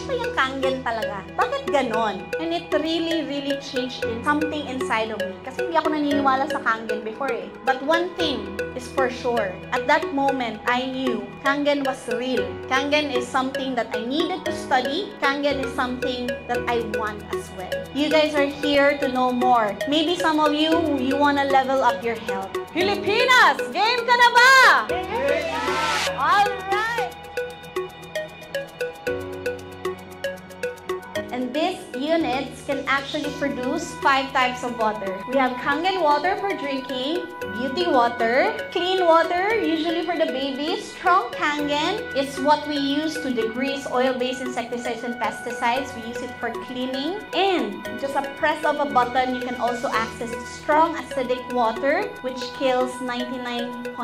ba yung Kangen talaga? Bakit ganon? And it really changed something inside of me. Kasi hindi ako naniniwala sa Kangen before eh. But one thing is for sure. At that moment, I knew Kangen was real. Kangen is something that I needed to study. Kangen is something that I want as well. You guys are here to know more. Maybe some of you wanna level up your health. Pilipinas! Game ka na ba? Yeah! Alright! And these units can actually produce 5 types of water. We have Kangen water for drinking, beauty water, clean water, usually for the babies. Strong Kangen is what we use to degrease oil-based insecticides and pesticides. We use it for cleaning. And just a press of a button, you can also access strong acidic water, which kills 99.9%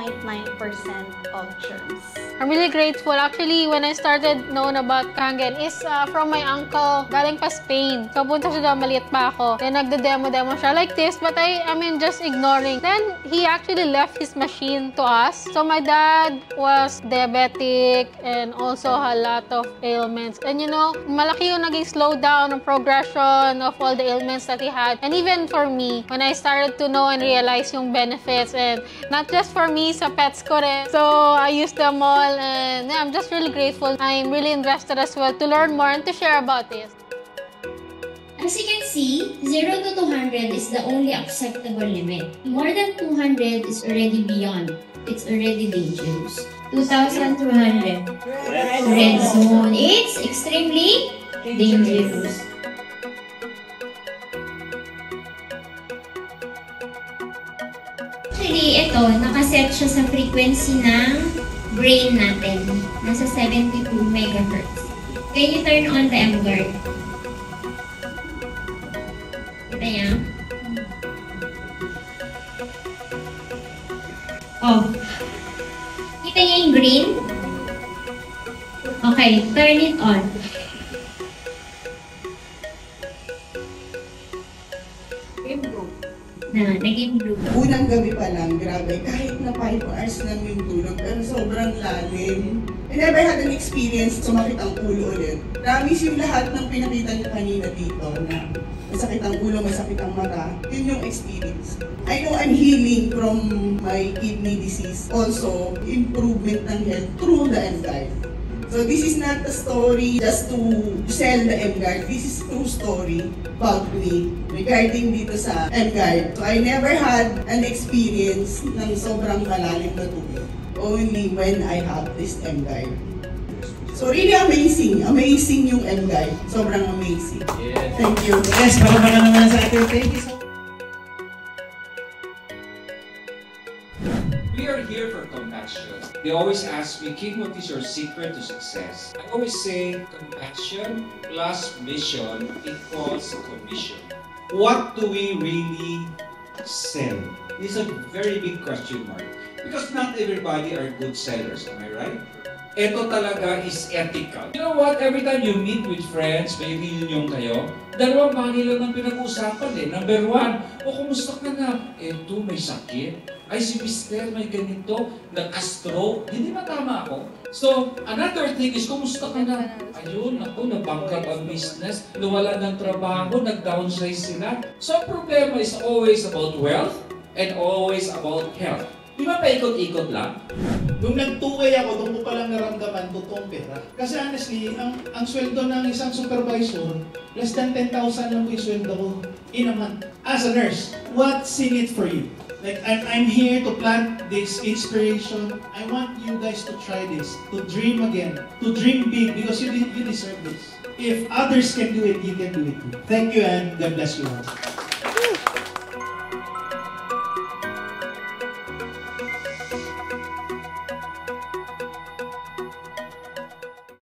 of germs. I'm really grateful. Actually, when I started knowing about Kangen is from my uncle. Galing pa Spain. So, punta siya doon, maliit pa ako. Then, nagde-demo siya like this. But I mean, just ignoring. Then, he actually left his machine to us. So, my dad was diabetic and also a lot of ailments. And you know, malaki yung naging slowdown ng progression of all the ailments that he had. And even for me, when I started to know and realize yung benefits, and not just for me, sa pets ko rin. So, I use them all. And yeah, I'm just really grateful. I'm really invested as well to learn more and to share about this. As you can see, 0 to 200 is the only acceptable limit. More than 200 is already beyond. It's already dangerous. 2,200. Red zone. It's extremely dangerous. Actually, ito, nakaset siya sa frequency ng brain natin. Nasa 72 MHz. Can you turn on the M-Guard? Kita niya? Oh. Kita niya yung green? Okay, turn it on. Naging blue. Unang gabi pa lang, grabe, kahit na 5 hours lang yung tulog, pero sobrang lalim. I never had an experience, sumakit ang ulo ulit. Promise yung lahat ng pinakita niyo kanina dito na masakit ang ulo, masakit ang mata. Yun yung experience. I know I'm healing from my kidney disease. Also, improvement ng health through the M-Guard. So this is not a story just to sell the M-Guard. This is true story about me regarding dito sa M-Guard. So I never had an experience ng sobrang malalim na tulog. Only when I have this M-Guard. So really amazing. Amazing yung M-Guard. Sobrang amazing. Yes. Thank you. Yes, para naman sa atin. Thank you so much. We are here for compassion. They always ask me, King, what is your secret to success? I always say, compassion plus mission equals commission. What do we really sell? This is a very big question mark. Because not everybody are good sellers, am I right? Ito talaga is ethical. You know what? Every time you meet with friends, may reunion kayo, dalawang bagay lang ang pinag-uusapan eh. Number 1, kumusta ka na? Eto, may sakit. Ay, si Mister, may ganito, nag-stroke. Hindi ba tama ako? So, another thing is, kumusta ka na? Ayun, ako, nabangkrut ang business, nawala ng trabaho, nag-downsize sila. So, ang problema is always about wealth and always about health. Di ba paikot-ikot lang? Nung nagtukay ako, doon ko palang naramdaman totoong pera. Kasi honestly, ang sweldo ng isang supervisor, less than 10,000 lang po yung sweldo ko in a month. As a nurse, what's in it for you? Like, I'm here to plant this inspiration. I want you guys to try this, to dream again, to dream big, because you deserve this. If others can do it, you can do it too. Thank you and God bless you all.